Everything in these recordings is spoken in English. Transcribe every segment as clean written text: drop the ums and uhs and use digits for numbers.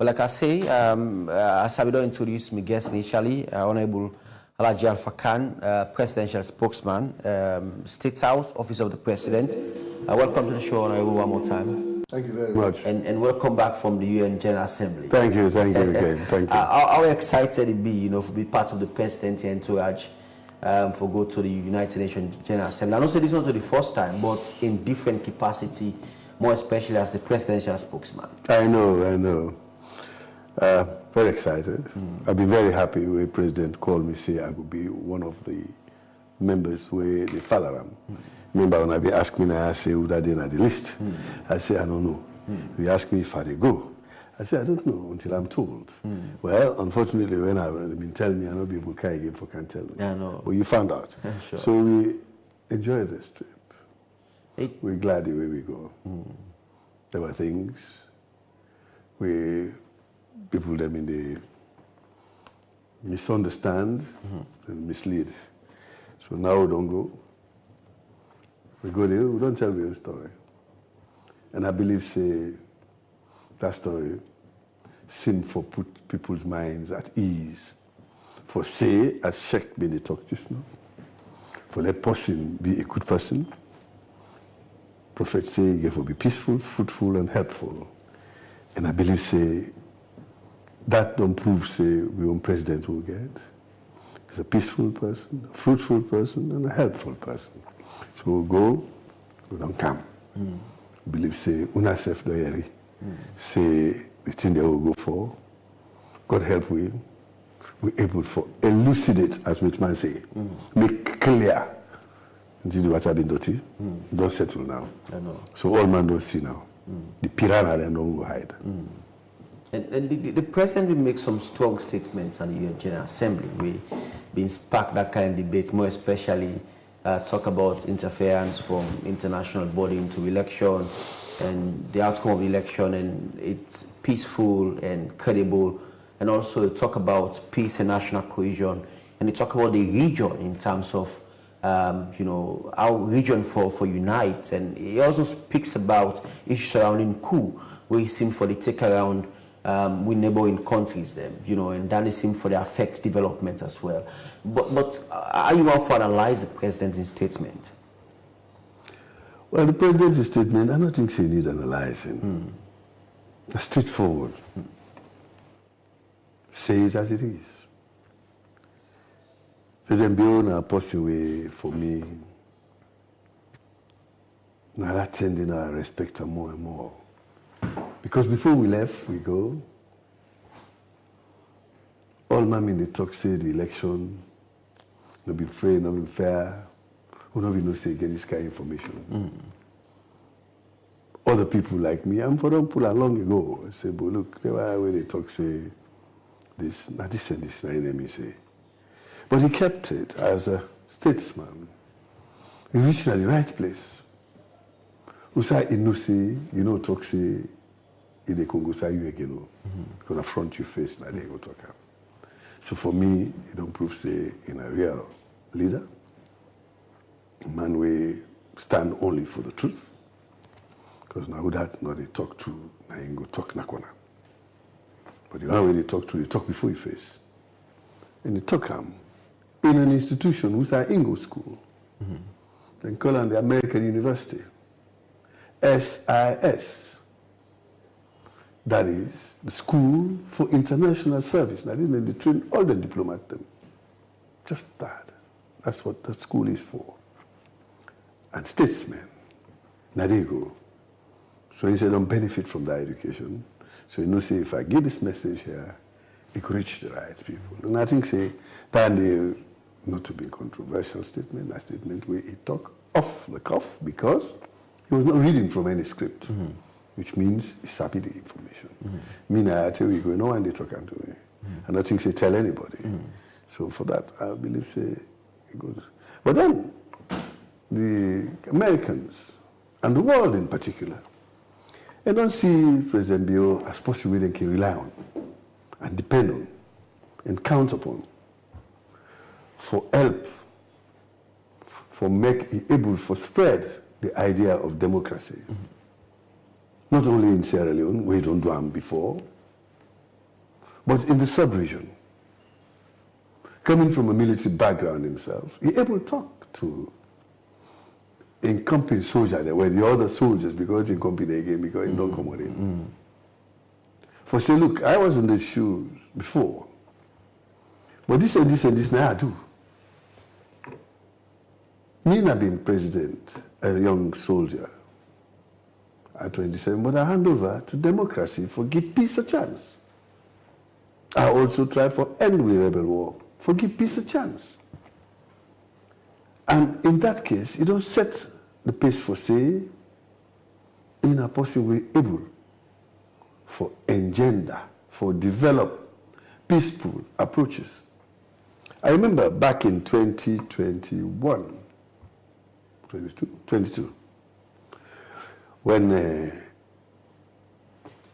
Well, like I say, as Sabido introduced my guest initially, Honorable Alhaji Alpha Khan, Presidential Spokesman, State House, Office of the President. Welcome to the show, Honorable, one more time. Thank you very much. And welcome back from the UN General Assembly. Thank you again. Thank you. How excited it be, to be part of the President entourage, for go to the United Nations General Assembly. I don't say this is not the first time, but in different capacity, more especially as the Presidential Spokesman. I know. Very excited. I've been very happy when the President called me, say I could be one of the members where the Falaram. Remember when I be asked me, I say, who that in the list? I say, I don't know. He asked me if I go. I say, I don't know until I'm told. Well, unfortunately, when I've been telling me, I know people can't tell me. Yeah, I know. Well, you found out. Sure. So we enjoy this trip. We're glad the way we go. There were things people them in the misunderstand and mislead. So now we don't go. We go there, we don't tell the story. And I believe that story seemed for put people's minds at ease. For as Sheikh been the talk just now, for let person be a good person. Prophet say, he will be peaceful, fruitful, and helpful. And I believe that don't prove we own president will get. He's a peaceful person, a fruitful person, and a helpful person. So we go, we don't come. Believe una self doyeri. Say the thing they will go for. God help we. We're able to elucidate, as which man say, make clear. Did what I've been dirty? Don't settle now. I know. So all man don't see now. The piranha then don't go hide. And the President will make some strong statements at the UN General Assembly. We been spark that kind of debate, more especially talk about interference from international body into election and the outcome of the election, and it's peaceful and credible, and also talk about peace and national cohesion, and they talk about the region in terms of our region for unite, and he also speaks about issues surrounding coup, where he seems for the take around with neighboring countries, and that is seen for the affect development as well. But how you want to analyze the President's statement? Well, the President's statement, I don't think she needs analyzing. It's straightforward. Say it as it is. President Biona passing away for me. Now that tending our respect her more and more. Because before we left, we go. All man in the talk say the election, no be fair, no be fair. We don't know say get this kind of information. Other people like me, I'm for them pull along ago. I say, but look, they were where they talk say this, not this and this, not enemy say. But he kept it as a statesman. He reached at the right place. Usai inusi, talk say. In the Congo, say you again, gonna front you face, now they go talk out. So for me, it don't prove say in a real leader, a man we stand only for the truth, because now that they talk to, now you go talk nakona. But the one way they talk before your face, and they talk in an institution who's an English school, then call on the American University, SIS. That is the School for International Service. That is, they train all the diplomats. Just that. That's what that school is for. And statesmen. Now they go. So he said, don't benefit from that education. So say, if I give this message here, it could reach the right people. And I think that they, not to be a controversial statement, that statement where he talk off the cuff because he was not reading from any script. Which means he's happy the information. Me, I tell you, no one they talking to me. And I think they tell anybody. So for that, I believe it goes. But then, the Americans, and the world in particular, they don't see President Bio as possible they can rely on, and depend on, and count upon, for help, for make it able for spread the idea of democracy. Not only in Sierra Leone, where you don't do them before, But in the sub-region, coming from a military background himself, he able to talk to incumbent soldiers. There were the other soldiers because he competed again because he don't come with him. For say, look, I was in the shoes before, but this and this now I do. Me not being president, a young soldier at 27, but I hand over to democracy for give peace a chance. I also try for end with rebel war, for give peace a chance. And in that case, you don't set the pace for say, in a possible way able for engender, for develop peaceful approaches. I remember back in 22, when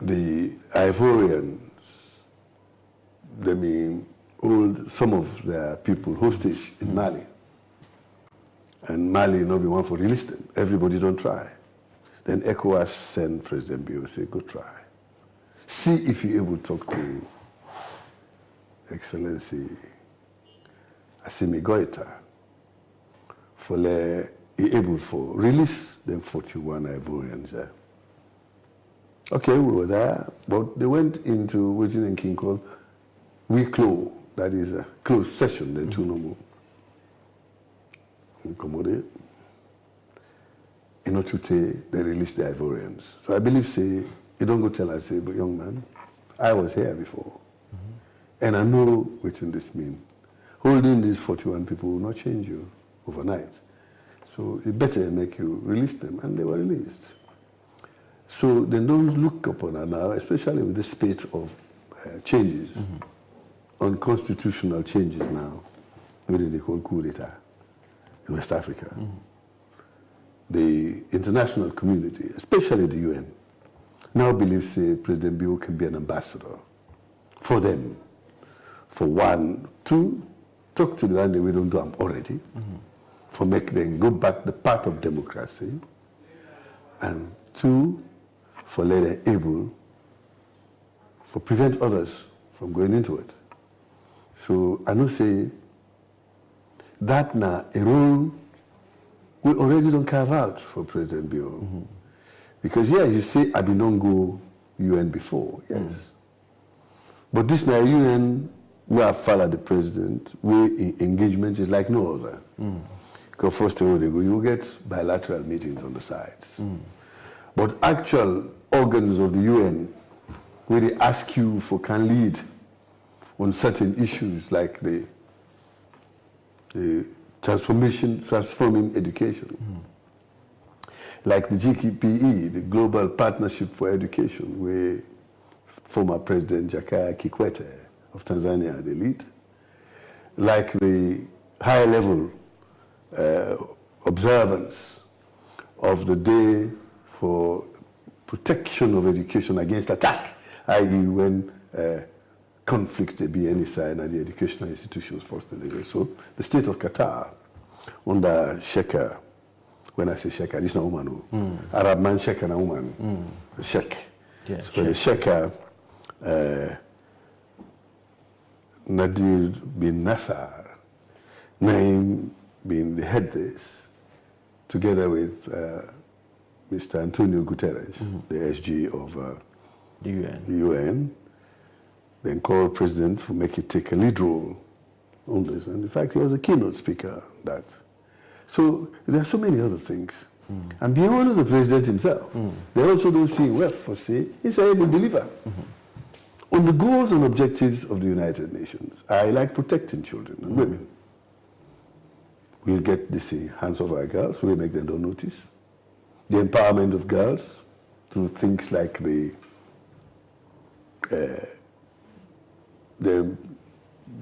the Ivorians, hold some of their people hostage in Mali. And Mali not be one for release them. Everybody don't try. Then ECOWAS send President Bio, say, go try. See if you're able to talk to Excellency Assimi Goïta for be able for release them 41 Ivorians there. Okay, we were there, but they went into what in King called close, that is a closed session, then two no more. Incommodate. In Ochute, they released the Ivorians. So I believe, say, you don't go tell us, say, but young man, I was here before. And I know what this means. Holding these 41 people will not change you overnight. So it better make you release them, and they were released. So they don't look upon it now, especially with the spate of changes, unconstitutional changes now, within the coup d'etat in West Africa. The international community, especially the UN, now believes say, President Bio can be an ambassador for them. For one, two, talk to the one that we don't do them already, for make them go back the path of democracy, and two, for let them able, for prevent others from going into it. So I know say, that now a role we already don't carve out for President Bio. Because yeah, you say I been don't go UN before, yes. But this now UN we have followed the president, where engagement is like no other. Because first of all they go, you get bilateral meetings on the sides. But actual organs of the UN where they ask you for can lead on certain issues like the transforming education. Like the GPE, the Global Partnership for Education, where former President Jakaya Kikwete of Tanzania, the lead. Like the high-level observance of the day for protection of education against attack, i.e. when conflict there be any side and the educational institutions first in the day. So the state of Qatar, under Sheikha, when I say Sheikha, this is not woman, Arab man Sheikha and a woman, Sheikh. Yeah, so the Sheikha, Nadir bin Nasser, Naim being the head this, together with Mr. Antonio Guterres, the SG of the UN, then called President to make it take a lead role on this. And in fact, he was a keynote speaker on that. So there are so many other things. And beyond the President himself, they also don't see well for say, he's able to deliver. On the goals and objectives of the United Nations, I like protecting children and women. We'll get this hands of our girls, we make them don't notice. The empowerment of girls through things like the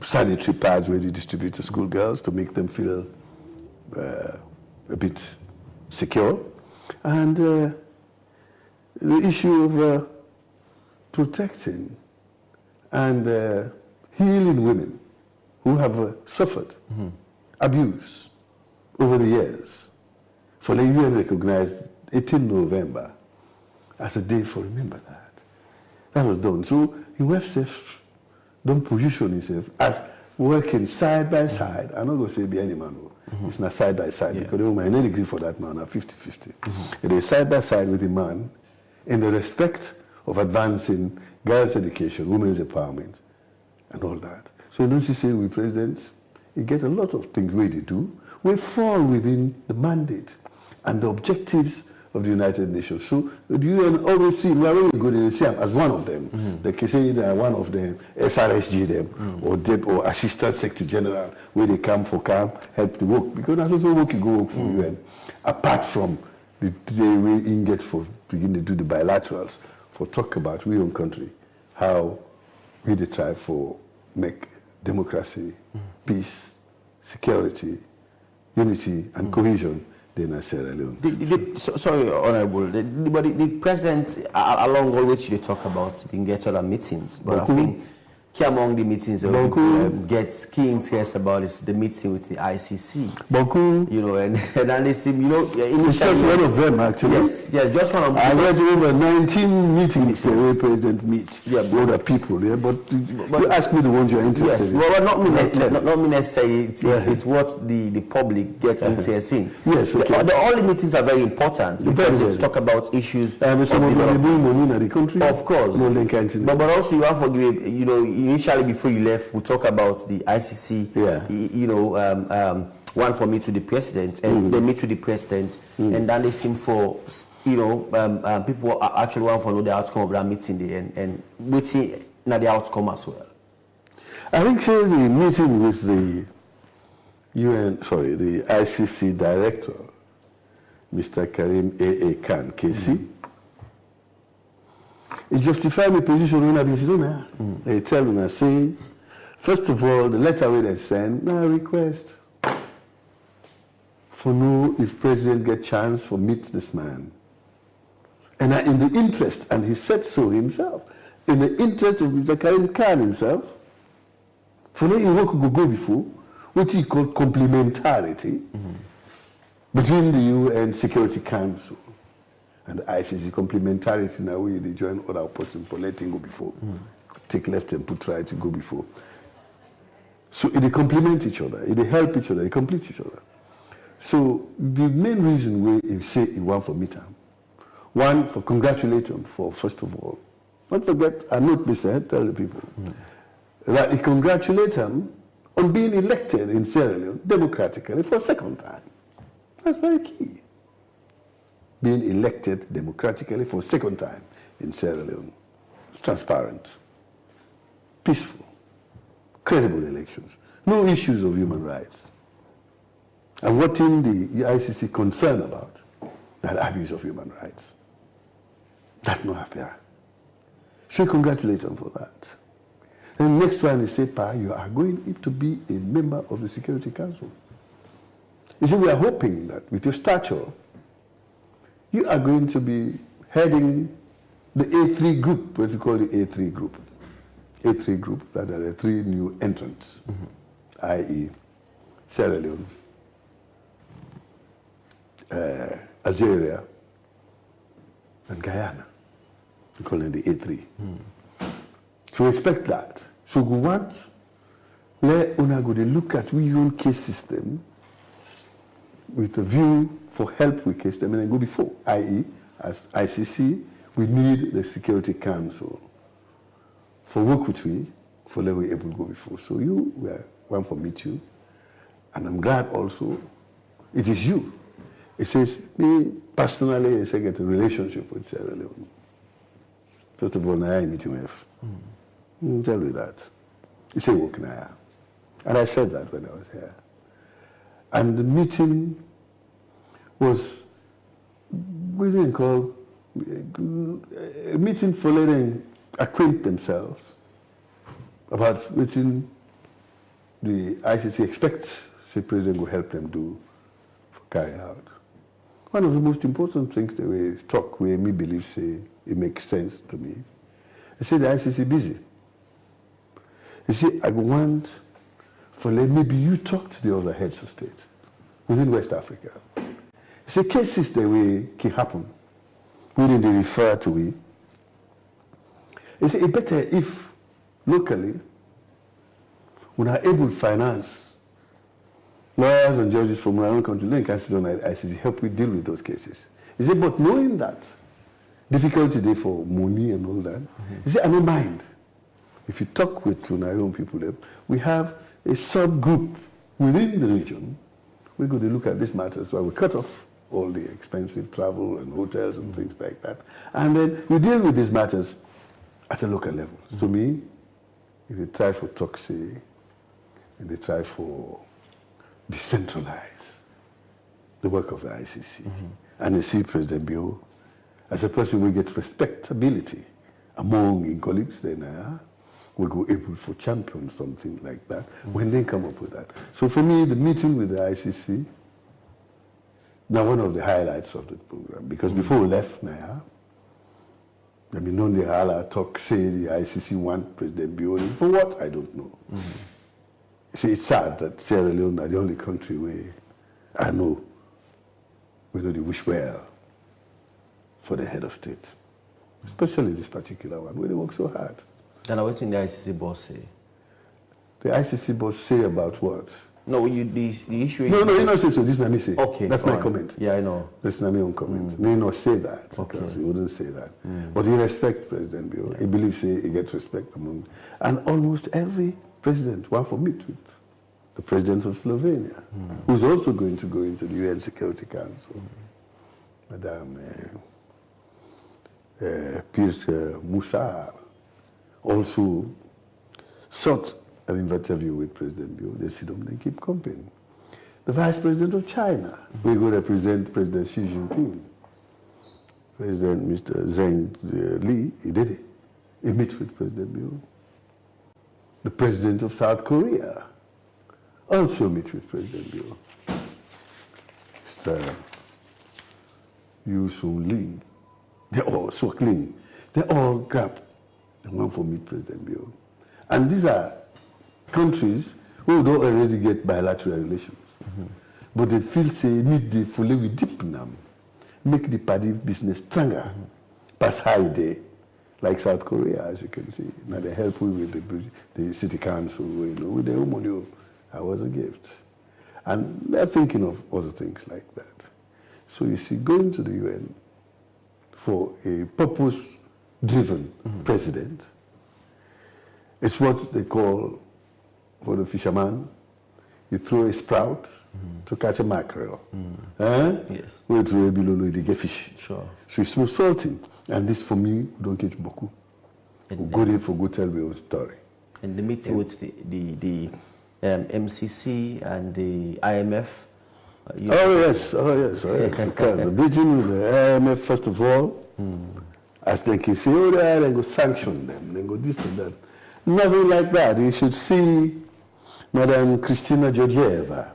sanitary pads where they distribute to schoolgirls to make them feel a bit secure. And the issue of protecting and healing women who have suffered abuse over the years. For the UN recognized 18 November as a day for remember that. That was done. So in WEFSEF, don't position itself as working side by side. I'm not going to say be any man. It's not side by side because the woman, any degree for that man are 50-50. It is side by side with the man in the respect of advancing girls' education, women's empowerment, and all that. So you don't see we president, you get a lot of things we do. We fall within the mandate and the objectives of the United Nations. So the UN always see, we are really good in the same as one of them. They can say they are one of them, SRSG them, or Assistant Secretary General, where they come for help the work. Because that's also work you go work for UN. Apart from the way in get for begin to do the bilaterals, for talk about we own country, how we try for make democracy, peace, security, unity, and cohesion. Sierra Leone. Sorry, Honorable, but the president, along all which they talk about, they can get other meetings, but I think key among the meetings that gets key interest about is the meeting with the ICC. You know, and then they seem, you know, initially. It's just one of them, actually. Yes, just one of them. I read over 19 meetings the way President meets with other people, but you ask me the ones you're interested in. Well, not me necessarily. It's what the public gets interested in. Yes, okay. The only meetings are very important because they talk about issues. The country. Of course. But also you have to give, you know, initially before you left, we talk about the ICC, you know, one for meet with the president, and they meet with the president, and then they seem for, you know, people actually want to know the outcome of that meeting and waiting at the outcome as well. I think the meeting with the the ICC director, Mr. Karim A.A. Khan, KC, it justified my position when I was They tell me, I say, first of all, the letter we they send, now request for know if president get chance for meet this man. And in the interest, and he said so himself, in the interest of Mr. Karim Khan himself, for know he work could go before, which he called complementarity between the UN Security Council and the ICC. Complementarity now where they join other person for letting go before. Take left and put right to go before. So they complement each other, they help each other, they complete each other. So the main reason we say he want for meet him, one for congratulate him for first of all. Don't forget, I note this, tell the people, that he congratulate him on being elected in Sierra Leone democratically for a second time. That's very key. Being elected democratically for a second time in Sierra Leone. It's transparent, peaceful, credible elections. No issues of human rights. And what in the ICC concerned about, that abuse of human rights. That's not happy. So congratulate them for that. And the next one is say, Pa, you are going to be a member of the Security Council. You see, we are hoping that with your stature, you are going to be heading the A3 group, what you call the A3 group. A3 group, that are the three new entrants, i.e. Sierra Leone, Algeria, and Guyana. We call it the A3. So we expect that. So we want, let una go to look at we own case system with a view for help with case system and then go before, i.e. as ICC, we need the Security Council for work with we, for let we able to go before. So you, we are one for meet you, and I'm glad also it is you. It says, me personally, I say get a relationship with Sierra Leone. First of all, I meet you tell you that. It's a work now. And I said that when I was here. And the meeting was, we didn't call, a meeting for letting acquaint themselves about what the ICC expects the president will help them do for carry out. One of the most important things that we talk, where me believe say it makes sense to me, I say the ICC busy. You see, I want for maybe you talk to the other heads of state within West Africa. You see, cases that way can happen. We didn't refer to it. You see, it better if locally when are able to finance lawyers and judges from our own country, then can sit on ICC, help we deal with those cases. He said, but knowing that, difficulty there for money and all that, he said, I don't mind. If you talk with our own people, we have a subgroup within the region. We're going to look at this matter, so we cut off all the expensive travel and hotels and things like that. And then we deal with these matters at a local level. So me, if they try for toxic, and they try for decentralize the work of the ICC, and they see President Bio as a person who gets respectability among his colleagues, then we go able for champion something like that when they come up with that. So for me, the meeting with the ICC, now one of the highlights of the program, because before we left Naya, I mean, on the Hala talk, say the ICC want President Bio. For what? I don't know. See, it's sad that Sierra Leone are the only country where I know we know they wish well for the head of state, especially this particular one, where they work so hard. And what did the ICC boss say? The ICC boss say about what? No, the issue. No, you not say so. This is Nami say. Okay, that's my comment. Yeah, I know. That's Nami own comment. He not say that because he wouldn't say that. But he respects President Bio. He believes he gets respect among, and almost every president want to meet with the president of Slovenia, who's also going to go into the UN Security Council, Madame Pierce Moussa, also sought an interview with President Bio. They sit down and keep company. The Vice President of China will go represent President Xi Jinping. President Mr. Zheng Li, he did it. He met with President Bio. The President of South Korea also met with President Bio. Mr. Yu Sung Ling. They're all so clean. They all grabbed and went for meet President Bio. And these are countries who don't already get bilateral relations. But they feel say need the fully with deepen them, make the party business stronger, pass high day, like South Korea, as you can see. Now they help with the city council, with their own money. I was a gift. And they're thinking of other things like that. So you see, going to the UN for a purpose-driven president, it's what they call, for the fisherman, you throw a sprout to catch a mackerel. Yes. Where throw a below they get fish. Sure. So it's so salting. And this for me, we don't catch boku. We go there for go tell my own story. And the meeting with the MCC and the IMF. Yes. Because the meeting with the IMF, first of all, as they can say, they go sanction them, they go this and that. Nothing like that. You should see Madam Kristina Georgieva.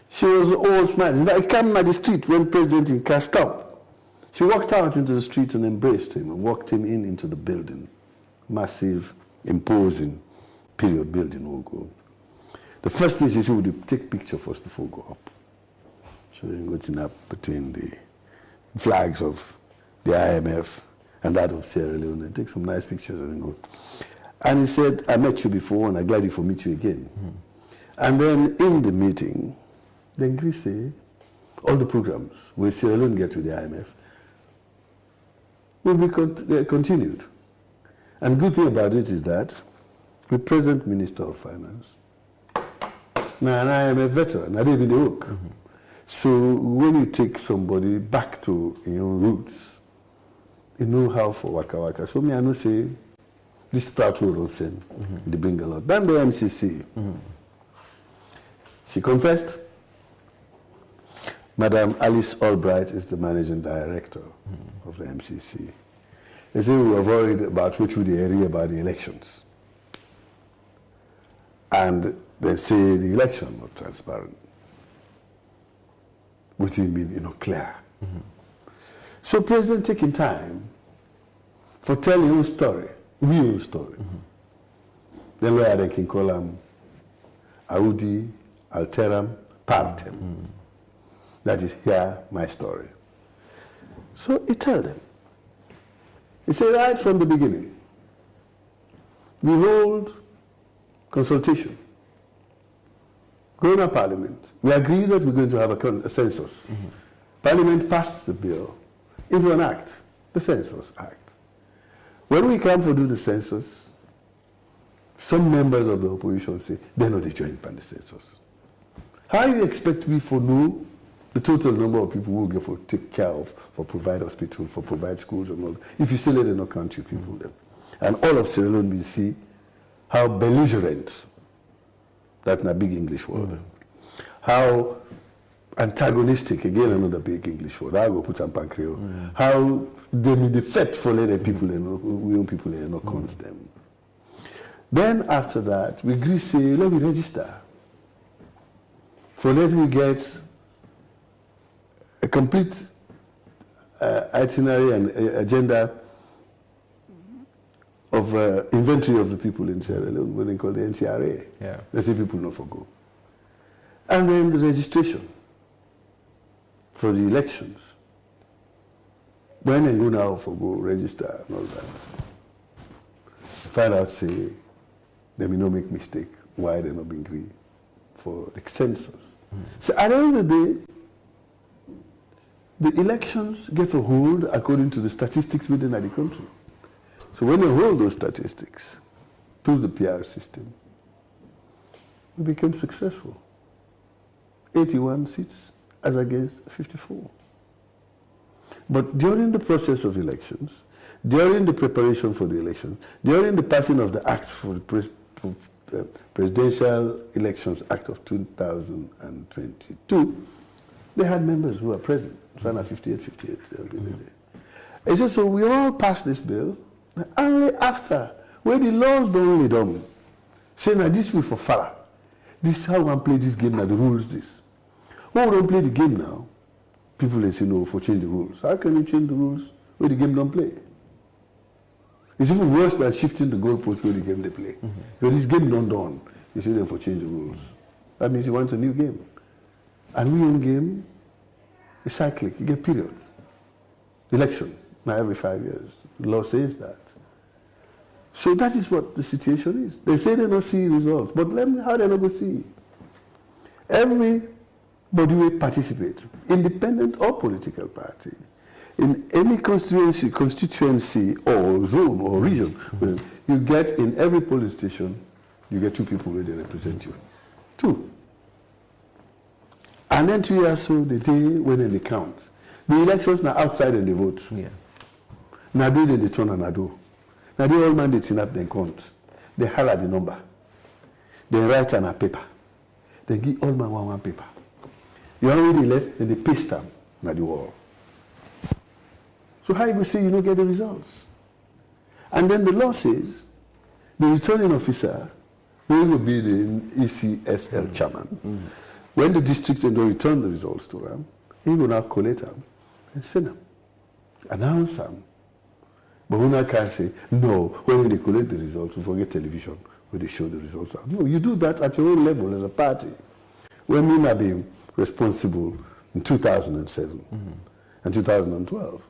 She was all smiling. I came at the street when President Inca stopped. She walked out into the street and embraced him and walked him into the building. Massive, imposing period building will go. The first thing she said would take picture first before go up. So then going up between the flags of the IMF and that of Sierra Leone and take some nice pictures and then go. And he said, I met you before and I'm glad to meet you again. And then in the meeting, then Greece say, all the programs where Sierra Leone get with the IMF will be continued. And the good thing about it is that the present Minister of Finance, now and I am a veteran, I live in the work. So when you take somebody back to your roots, you know how for Waka Waka. So me, I know say, this part will send, they bring a lot. Then the MCC, she confessed. Madam Alice Albright is the managing director of the MCC. They say we were worried about which would the area about the elections. And they say the election was transparent. What do you mean, clear? So President taking time for telling your story, real story. Then lawyer they can call them Audi, Alteram, Partem. That is here my story. So he tell them. He said right from the beginning, we hold consultation going to Parliament. We agreed that we're going to have a census. Parliament passed the bill into an act, the Census Act. When we come to do the census, some members of the opposition say, they're not joined by the census. How do you expect me to know the total number of people who will get for take care of, for provide hospitals, for provide schools and all that, if you still let them not count your people then? And all of Sierra Leone will see how belligerent, that's a big English word, how antagonistic, again another big English word, I will put on Pancreo, how they mean the fact for letting people, we own people, not count them. Then after that, we agree, say, let me register. So let me get a complete itinerary and agenda of inventory of the people in Sierra Leone, what they call the NCRA. Yeah. They say people not forgo. And then the registration for the elections. When they go now forgo, register and all that. Find out, say, they may not make mistake why they're not being agreed for the census. So at the end of the day, the elections get a hold according to the statistics within the country. So when they hold those statistics through the PR system, we became successful. 81 seats as against 54. But during the process of elections, during the preparation for the election, during the passing of the Act for the Presidential Elections Act of 2022, they had members who were present, 58. It's just so we all passed this bill, and only after, when the laws don't only done, saying that this will for Farah, this is how we play this game, now the rules this. When we don't play the game now, people they say no, for change the rules. How can you change the rules where the game don't play? It's even worse than shifting the goalpost where the game they play. Because this game don't done, you say them for change the rules. That means you want a new game. And we own game, it's cyclic, you get period. Election, now every 5 years. The law says that. So that is what the situation is. They say they don't see results, but how they not go see? Everybody will participate, independent or political party, in any constituency or zone or region. You get in every police station, you get 2 people where they represent you. 2. And then 2 years so the day when they count. The elections now outside and they vote. Yeah. Now they turn and do. Now they all mandates in up then count. They highlight the number. They write on a paper. They give all man one paper. You already left and they paste them on the wall. So how you go say you don't get the results? And then the law says the returning officer, who will be the ECSL chairman, when the district don't return the results to them, he will now collate them and send them, announce them. But when I can say, no, when they collect the results, we forget television, where they show the results. No, you do that at your own level as a party. When we have been responsible in 2007 and 2012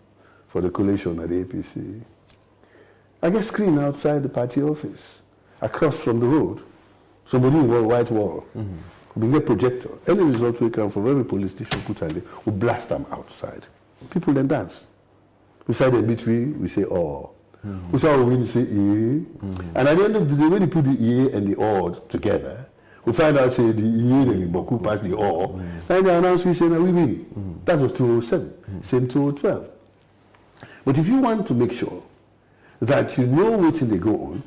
for the collation at the APC, I get screen outside the party office, across from the road. Somebody with a white wall. We get projector. Any result we come from every police station put on there, we blast them outside. People then dance. We say in between, we say oh. We say oh, we say eh. And at the end of the day, when you put the eh and the odd together, we find out say the eh and the boku pass the or. And they announce we say now we win. That was 2007. Same 2012. But if you want to make sure that you know what's in the go on,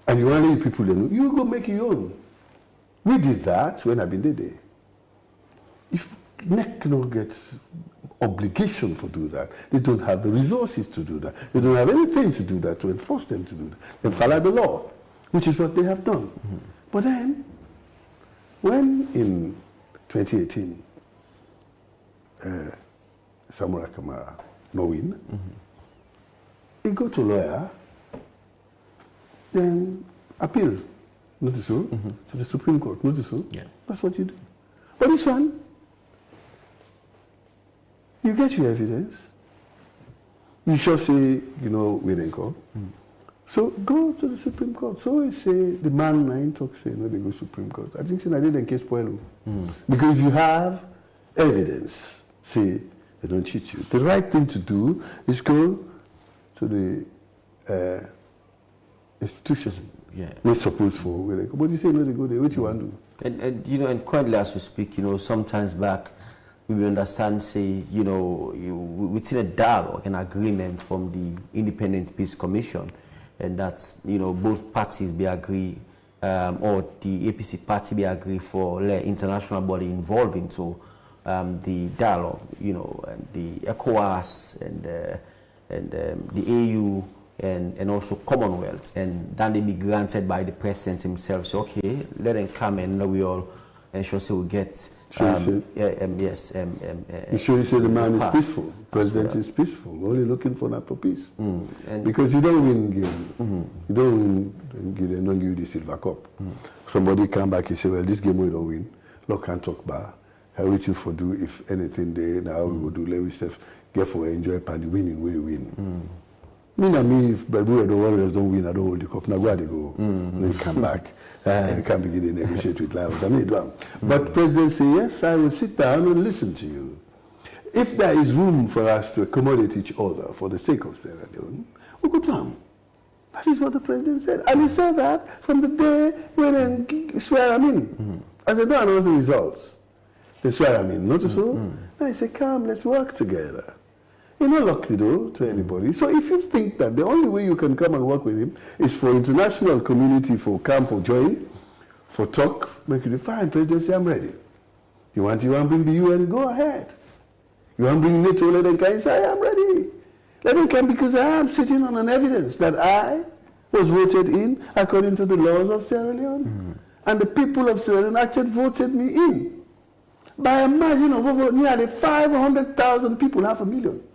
and you want to let people know, you go make your own. We did that when I've been there. If NEC no gets obligation for do that, they don't have the resources to do that. They don't have anything to do that to enforce them to do that. They follow the law, which is what they have done. But then, when in 2018, Samura Kamara no win, he go to lawyer, then appeal. Notice so? To the Supreme Court. Notice so? Yeah. That's what you do. But this one, you get your evidence. You shall say, you know, we didn't call. So go to the Supreme Court. So I say the man nine talk say no, they go Supreme Court. I think I did in case Puelo. Because if you have evidence, say they don't cheat you. The right thing to do is go to the institutions. Yeah. We're supposed for. But you say no, they go there. What you want to do? And you know, and currently as we speak, you know, sometimes back we understand, say, you know, within a dialogue, an agreement from the Independent Peace Commission, and that's, you know, both parties be agree, or the APC party be agree for the international body involved into the dialogue, you know, and the ECOWAS and the AU and also Commonwealth, and then they be granted by the president himself. So okay, let them come and we all ensure so we get. Yes. You sure you say the man is peaceful? President is peaceful. Only looking for that for peace. Because you don't win game. You don't win game. They don't give you the silver cup. Somebody come back and say, well, this game we don't win. Look, can't talk about. How would you for do if anything they now we will do? Let yourself get for enjoy and the winning we win. If the Warriors don't win, I don't hold the cup. Now where they go? Then you come back. You can't begin to negotiate with Lions. But President say, yes, I will sit down and listen to you. If there is room for us to accommodate each other for the sake of Sierra Leone, we go down. That is what the President said. And he said that from the day when they swear him in. As they don't announce the results, they swear him in. Not so? Then he said, come, let's work together. You're not locked the door to anybody. So if you think that the only way you can come and work with him is for international community, for come, for join, for talk, make it fine. President say, I'm ready. You want to bring the UN, go ahead. You want to bring NATO, let them come, say, I'm ready. Let them come because I am sitting on an evidence that I was voted in according to the laws of Sierra Leone. And the people of Sierra Leone actually voted me in by a margin of over nearly 500,000 people, 500,000.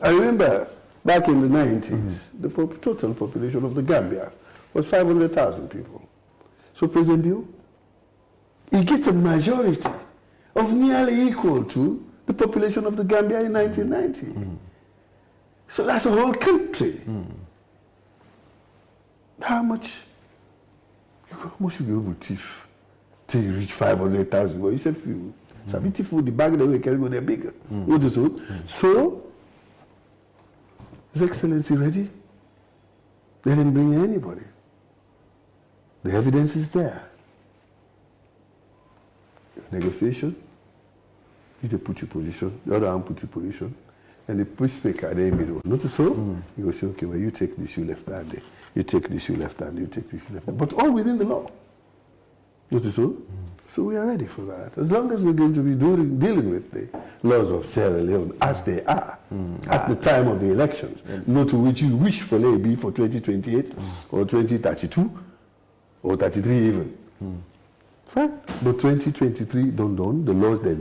I remember back in the 90s, the total population of the Gambia was 500,000 people. So President Bio, he gets a majority of nearly equal to the population of the Gambia in 1990. So that's a whole country. How much should you be able to thief till you reach 500,000? Well, he said few. So the bag that we carry go there bigger. What is it? So, His Excellency ready? They didn't bring anybody. The evidence is there. Negotiation, if they put your position, the other arm put your position, and the peace speaker they middle. Notice so? You go say, okay, well, you take this, you left hand. You take this, you left hand. You take this, you left hand. But all within the law. Notice so? So we are ready for that. As long as we're going to be dealing with the laws of Sierra Leone as they are at the time of the elections, not to which you wish for maybe for 2028 or 2032 or 33 even. Fine. But 2023 don't the laws that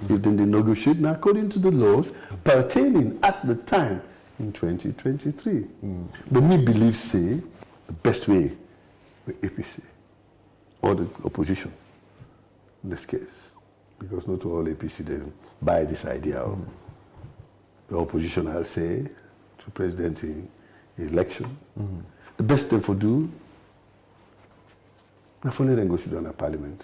if they negotiate now according to the laws pertaining at the time in 2023. But me believe say the best way with APC or the opposition in this case, because not all APC then buy this idea of the opposition, I'll say, to president in election. The best thing for do, not only negotiate on a parliament.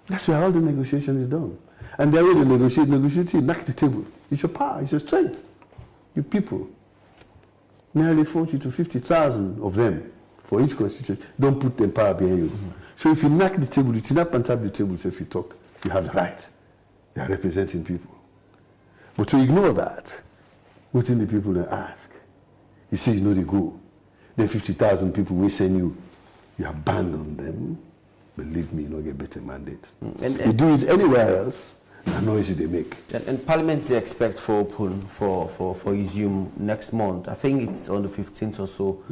That's where all the negotiation is done. And the way they negotiate, knock the table. It's your power, it's your strength. You people, nearly 40 to 50,000 of them for each constitution, don't put the power behind you. So if you knock the table, you sit up and tap the table, so if you talk, you have the right. They are representing people. But to ignore that, within the people they ask, you say you know they go. Then 50,000 people will send you, you abandon them. Believe me, you don't get better mandate. And you do it anywhere else, the noise they make. And Parliament they expect for open for resume next month. I think it's on the 15th or so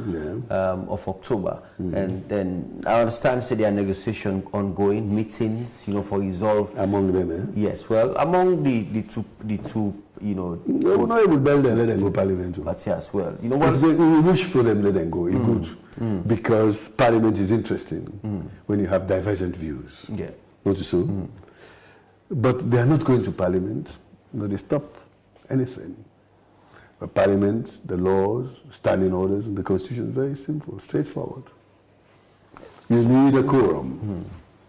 of October. And then I understand say there are negotiations ongoing, meetings, for resolve among them. Yes, well, among the two, No, we're not able to build them, let them go Parliament. But yes, well, if we wish for them, let them go. It's good because Parliament is interesting when you have divergent views. Yeah, not so. But they are not going to Parliament. They stop anything. The Parliament, the laws, standing orders, and the Constitution is very simple, straightforward. You need a quorum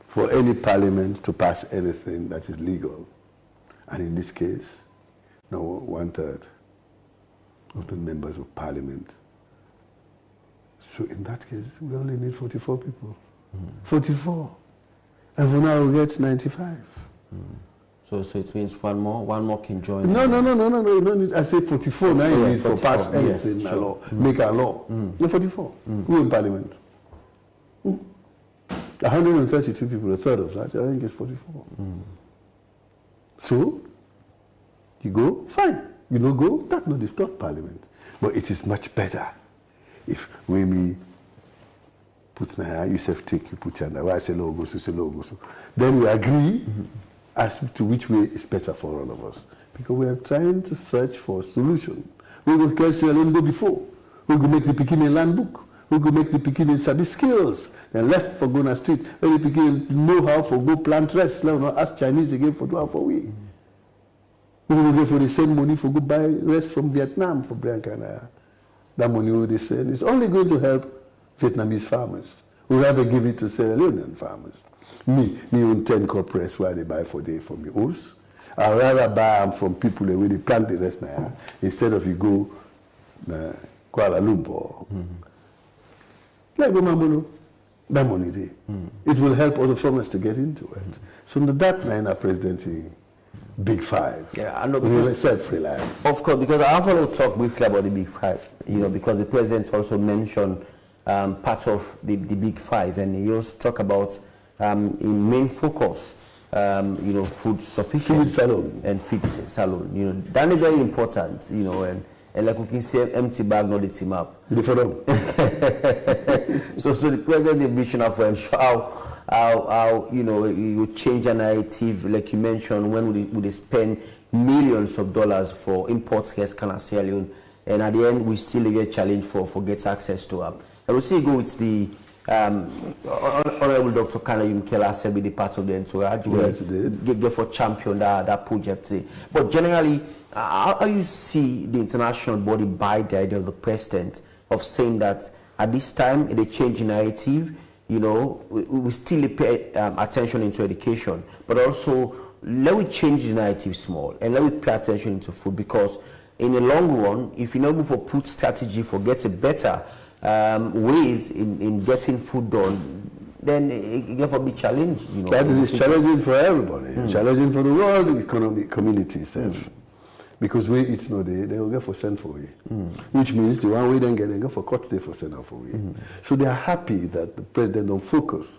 for any Parliament to pass anything that is legal. And in this case, no, 1/3 of the members of Parliament. So in that case, we only need 44 people. 44. And for now, we get 95. So it means one more can join. No. I say 44 now. You need 44, to pass anything, yes, a law, make a law. No, 44. Who in Parliament? 132 people, a third of that, I think it's 44. So, you go, fine. You don't go, that's not disturb Parliament. But it is much better if we put na Yusuf take, you put your I say logos, you say logos. Then we agree as to which way is better for all of us. Because we are trying to search for a solution. We will go before. We will make the Pikini land book. We will make the Pikini sabi skills. Then left for go on the street. When the Pikini know how for go plant rest. Let us ask Chinese again for 2 hours for we. We will go for the same money for go buy rest from Vietnam for Briancana. That money will they send. It's only going to help Vietnamese farmers. We'd rather give it to Sierra Leonean farmers. Me own 10 corporates where they buy for day from the horse. I'd rather buy them from people where they plant the rest now, instead of you go Kuala Lumpur. Like go Mamolo, that money there. It will help other farmers to get into it. So that line of presidency, Big Five. Yeah, I know. Self-reliance. Of course, because I also talk briefly about the Big Five. Because the president also mentioned part of the Big Five, and he also talk about in main focus, food sufficiency, Feed salon. and feed salon. That is very important. And like we can say, empty bag, not the team up. So the president vision of ensure how you change a narrative, like you mentioned, when would they spend millions of dollars for imports here, Sierra Leone, and at the end we still get challenged for get access to them. I will see go with the Honorable Dr. Kana Yumkela said be the part of the entourage where get for champion that project. But generally, how you see the international body buy the idea of the president of saying that at this time they change narrative, we still pay attention into education, but also let we change the narrative small and let we pay attention into food, because in the long run, if you know for put strategy for getting better ways in getting food done, then it get for be challenge. That is challenging for everybody, challenging for the world economic community itself. Because we it's not there, they will get for send for we. Which means the one we then get, they go for cut day for send out for we. So they are happy that the president don't focus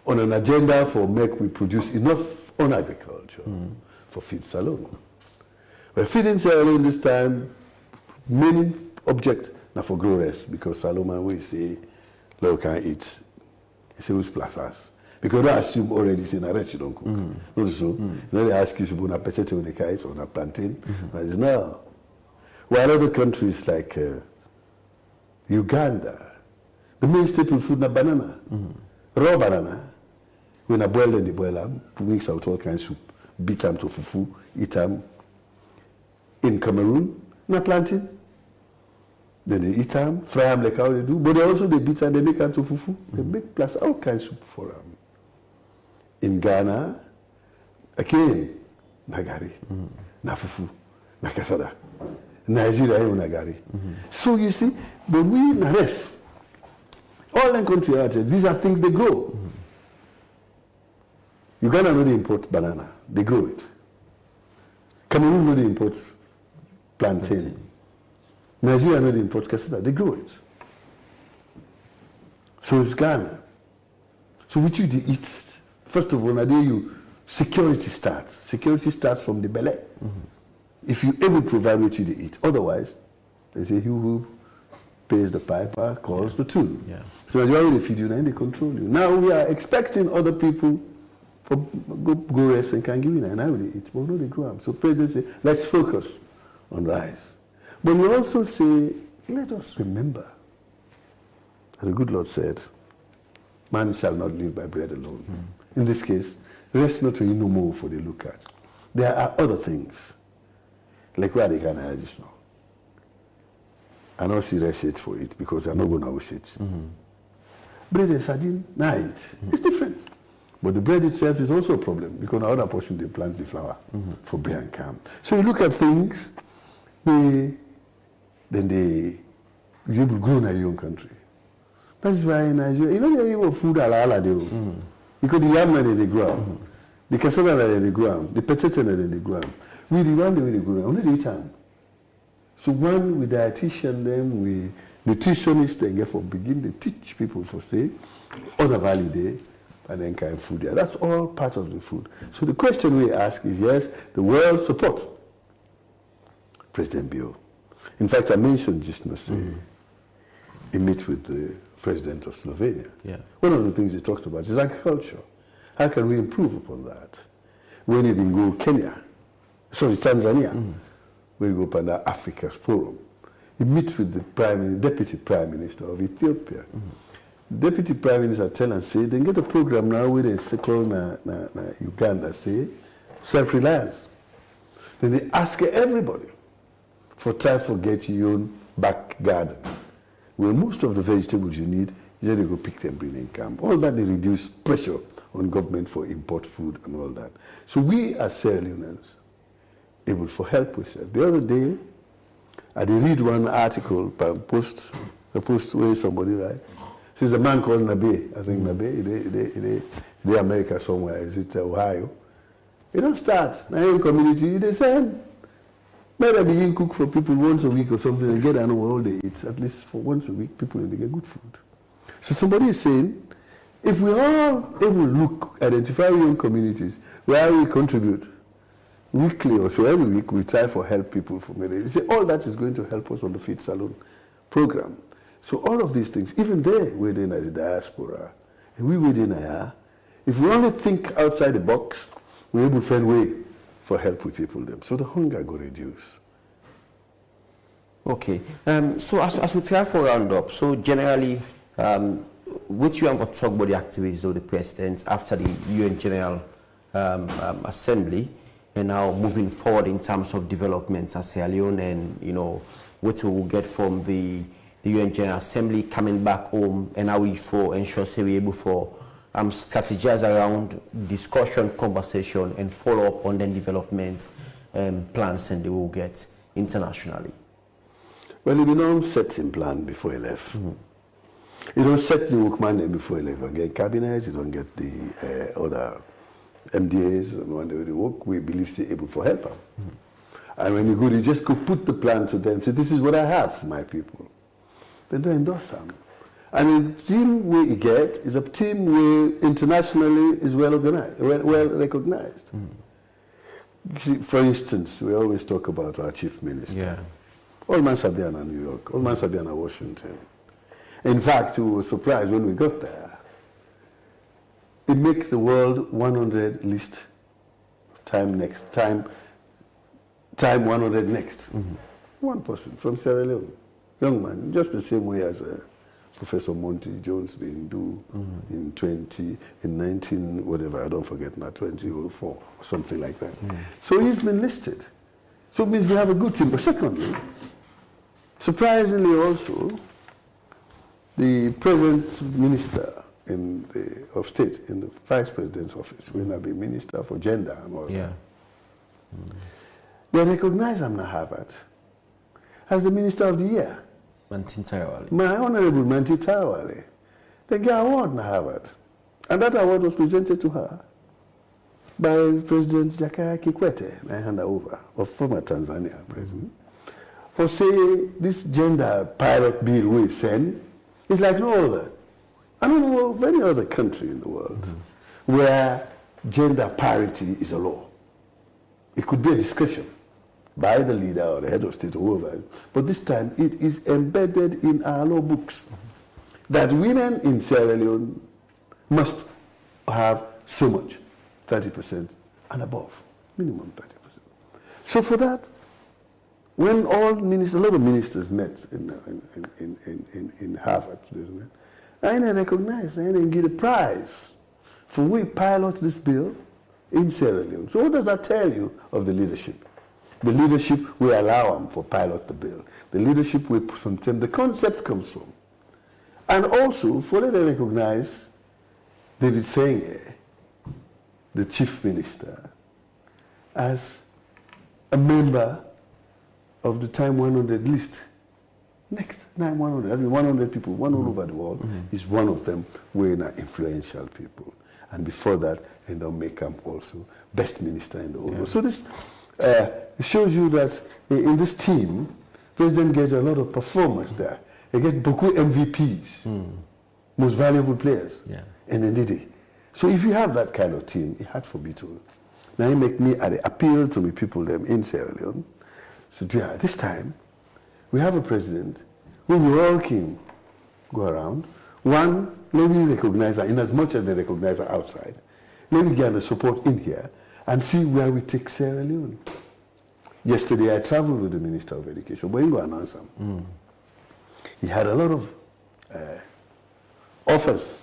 on an agenda for make we produce enough on agriculture for feed salon. We're feeding Sierra Leone this time, main object now for growers, because Saloma we say low can eat. He say who's plus us. Because they assume already it's in a rich don't cook. Not so. They ask you to put potato with the kites or a plantain. But it's no. While other countries like Uganda, the main staple food na banana. Raw banana. When I boil them, they boil them, mix out all kinds of soup, beat them to fufu, eat them. In Cameroon, na plantain. Then they eat them, fry them like how they do, but they beat them, they make them to fufu. They make plus all kinds of soup for them. In Ghana, again, nagari, na fufu, na kasada. Nigeria, nagari. So you see, but we in the rest, all in country out there, these are things they grow. Uganda no dey import banana, they grow it. Cameroon no dey import plantain. Nigeria no dey import cassava, they grow it. So it's Ghana. So which you dey eat? First of all, security starts. Security starts from the belly. If you able to provide what you eat, otherwise, they say who pays the piper calls the tune. Yeah. So Nigeria they feed you and they control you. Now we are expecting other people for go rest and can give you and I will eat, but no they grow up. So president say, let's focus on rice. But you also say, let us remember, as the good Lord said, man shall not live by bread alone. In this case, rest not to you no more for the look at. There are other things, like where they can have just now. I not see receipt for it because I'm not going to wish it. Bread and sardine, night. It's different. But the bread itself is also a problem because another portion they plant the flour for bread and calm. So you look at things, then you will grow in your own country. That is why in Nigeria, you know, you have food ala do. Because the yam in the ground, the cassava in the ground, the potato in the ground. We the one way they grow, only the time. So one with dietitian, then we nutritionists, then get for begin to teach people for say other value day and then kind of food there. That's all part of the food. So the question we ask is yes, the world support President Bio. In fact, I mentioned just now say he meets with the president of Slovenia. Yeah. One of the things he talked about is agriculture. How can we improve upon that? When he been go Tanzania, where you go upon the Africa Forum, he meets with the Deputy Prime Minister of Ethiopia. The Deputy Prime Minister tell and say, they get a program now where they circle na Uganda, say, self-reliance. Then they ask everybody for try to get your own back garden, where most of the vegetables you need, you just go pick them, bring in camp. All that they reduce pressure on government for import food and all that. So we as Sierra Leoneans able to help with that. The other day, I did read one article, a post where somebody write. There's a man called Nabe, I think Nabe, in America somewhere, is it Ohio? He don't start. Now in community, they send. Maybe begin cook for people once a week or something and get an all they eat. At least for once a week, people they get good food. So somebody is saying, if we all able to identify our own communities, where we contribute weekly or so every week, we try for help people for many. Say all that is going to help us on the Feed Salon program. So all of these things, even there, within as a diaspora, and we within here, if we only think outside the box, we're able to find way for help with people them. So the hunger go reduce. Okay. So as we try for round up, so generally, what you have to talk about the activities of the president after the UN General Assembly, and now moving forward in terms of developments as Sierra Leone, and you know what we will get from the UN General Assembly coming back home, and how we for ensure say we're able for strategize around discussion, conversation, and follow up on the development plans and they will get internationally. Well, you don't set in plan before you left. You don't set the workman before you left. You don't get cabinets, you don't get the other MDAs, and when they work, we believe they're able to help them. And when you go, you just go put the plan to them, say, this is what I have for my people. Then they endorse them. And the team we get is a team where internationally is well organized, well recognized. For instance, we always talk about our chief minister. Yeah. Olman Sabiana, New York, Olman Sabiana, Washington. In fact, we were surprised when we got there. It makes the world 100 list, time 100 next. One person from Sierra Leone, young man, just the same way as Professor Monty Jones been do in 19, whatever, I don't forget now, 2004 or something like that. So he's been listed. So it means we have a good team. But secondly, surprisingly also, the present minister of state in the vice president's office will now be minister for gender and all that. They recognize him at Harvard as the minister of the year. Mantin Tarawale. My Honorable Mantin Tarawale. They get an award in Harvard. And that award was presented to her by President Jakaya Kikwete, I hand over, of former Tanzania president, for saying this gender pilot bill we send is like no other. I don't know of any other country in the world where gender parity is a law. It could be a discussion by the leader or the head of state or whoever, but this time it is embedded in our law books that women in Sierra Leone must have so much, 30% and above, minimum 30%. So for that, when all ministers, a lot of ministers met in Harvard, I recognize and get a prize for we pilot this bill in Sierra Leone. So what does that tell you of the leadership? The leadership will allow them for pilot the bill. The leadership will sometimes the concept comes from. And also, fully they recognize David Senge, the chief minister, as a member of the Time 100 list. Next, Time 100, I mean 100 people, one all over the world, is one of them, we're influential people. And before that, Endom Mekam also, best minister in the world. Yeah. So this shows you that in this team, President gets a lot of performance there. He gets beaucoup MVPs, most valuable players, in Ndidi. So if you have that kind of team, it's hard for me to. Now you make me appeal to me people them in Sierra Leone. So yeah, this time, we have a president who we all can go around. One, let me recognize her in as much as they recognize her outside. Let me get the support in here and see where we take Sierra Leone. Yesterday I traveled with the Minister of Education. When you go announce him, he had a lot of offers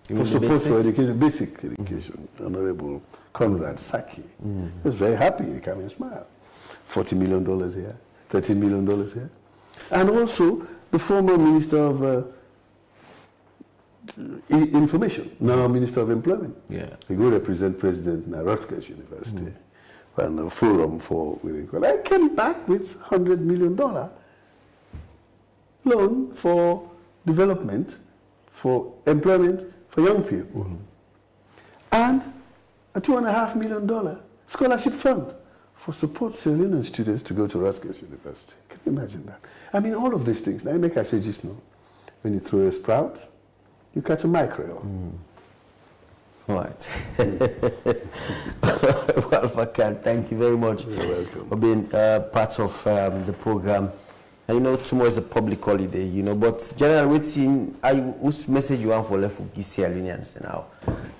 for support for education, basic education. Honorable Conrad Saki. He was very happy. He came and smiled. $40 million here, $13 million here. And also the former Minister of Information, now Minister of Employment. Yeah. He go represent President at Rutgers University and a forum for women. I came back with $100 million loan for development, for employment for young people, and a $2.5 million scholarship fund for support Sierra Leonean students to go to Rutgers University. Can you imagine that? I mean, all of these things. Now, I make I say just now, when you throw a sprout, you catch a micro. Right. Well, Fakan, thank you very much for being part of the program. And you know, tomorrow is a public holiday, you know, but General, whose message you want for left for Sierra Leoneans now?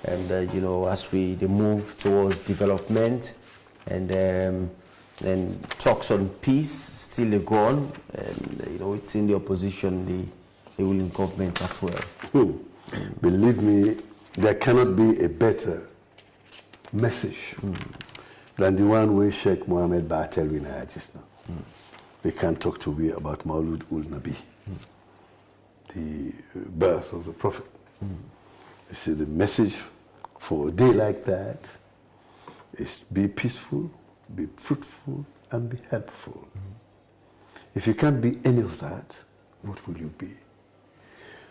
And, you know, as they move towards development and talks on peace still go on, and, you know, it's in the opposition, the ruling government as well. Believe me, there cannot be a better message than the one where Sheikh Mohammed Bartel Winaya just now. We can't talk to me about Maulud ul Nabi, the birth of the Prophet. You see, the message for a day like that is be peaceful, be fruitful, and be helpful. If you can't be any of that, what will you be?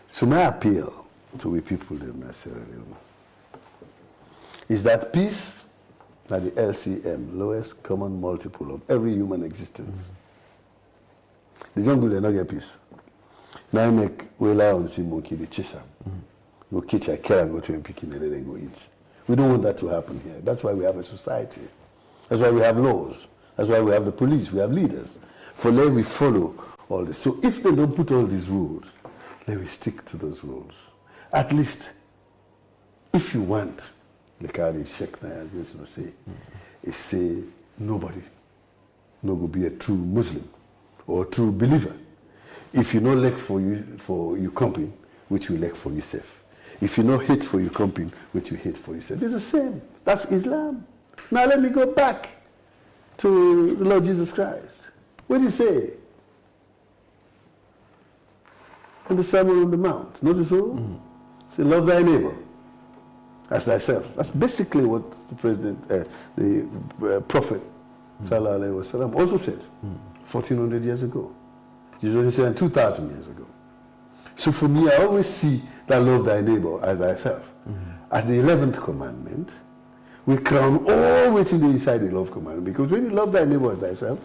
So my appeal to we people in Sierra Leone is that peace, like the LCM, lowest common multiple of every human existence. The jungle they not get peace. Now make we lie on see monkey the chase go catch a kill and go to him picking and then go eat. We don't want that to happen here. That's why we have a society. That's why we have laws. That's why we have the police. We have leaders. For let we follow all this. So if they don't put all these rules, let we stick to those rules. At least, if you want, like how the Sheikh Nayaz used to say, is say nobody no go be a true Muslim or a true believer. If you know like for your company, which you like for yourself. If you know hate for your company, which you hate for yourself. It's the same. That's Islam. Now let me go back to the Lord Jesus Christ. What did he say? In the Sermon on the Mount. Notice who? Say, love thy neighbor as thyself. That's basically what the president, the prophet, Sallallahu Alaihi Wasallam, also said 1400 years ago. Jesus said 2000 years ago. So for me, I always see that love thy neighbor as thyself. As the 11th commandment, we crown all within the inside the love commandment. Because when you love thy neighbor as thyself,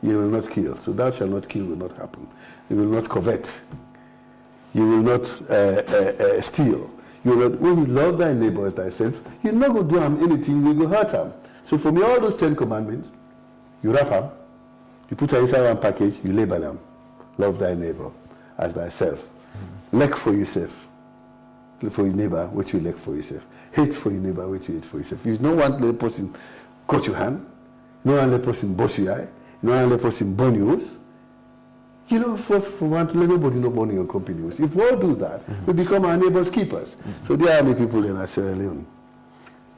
you will not kill. So thou shalt not kill will not happen. You will not covet. You will not steal. You will not, when you love thy neighbor as thyself, you're not going to do him anything, you will hurt him. So for me, all those 10 commandments, you wrap them, you put them inside one package, you label them. Love thy neighbor as thyself. Like for yourself. Look for your neighbor, what you like for yourself. Hate for your neighbor, what you hate for yourself. You don't want the person cut your hand. You don't want the person bust your eye. You don't want the person burn yours. You know, for one to let nobody know burning your company. If we all do that, we become our neighbor's keepers. So there are many people in Sierra Leone.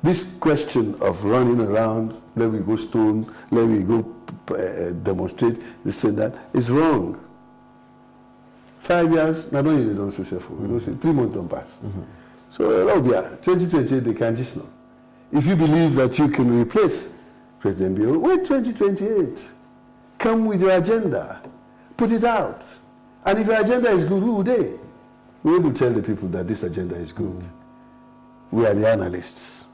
This question of running around let me go stone, let me go demonstrate, this and that. It's wrong. 5 years, not only they don't successful, you know, 3 months don't pass. So, 2028, they can just know. If you believe that you can replace President Bill, wait 2028. Come with your agenda. Put it out. And if your agenda is good, who will they? We will tell the people that this agenda is good. We are the analysts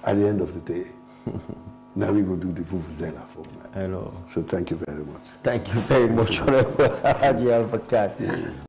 at the end of the day. Now we go do the Vuvuzela for me. Hello. So thank you very much. Thank you very much, Honorable Haji Alpha Kat.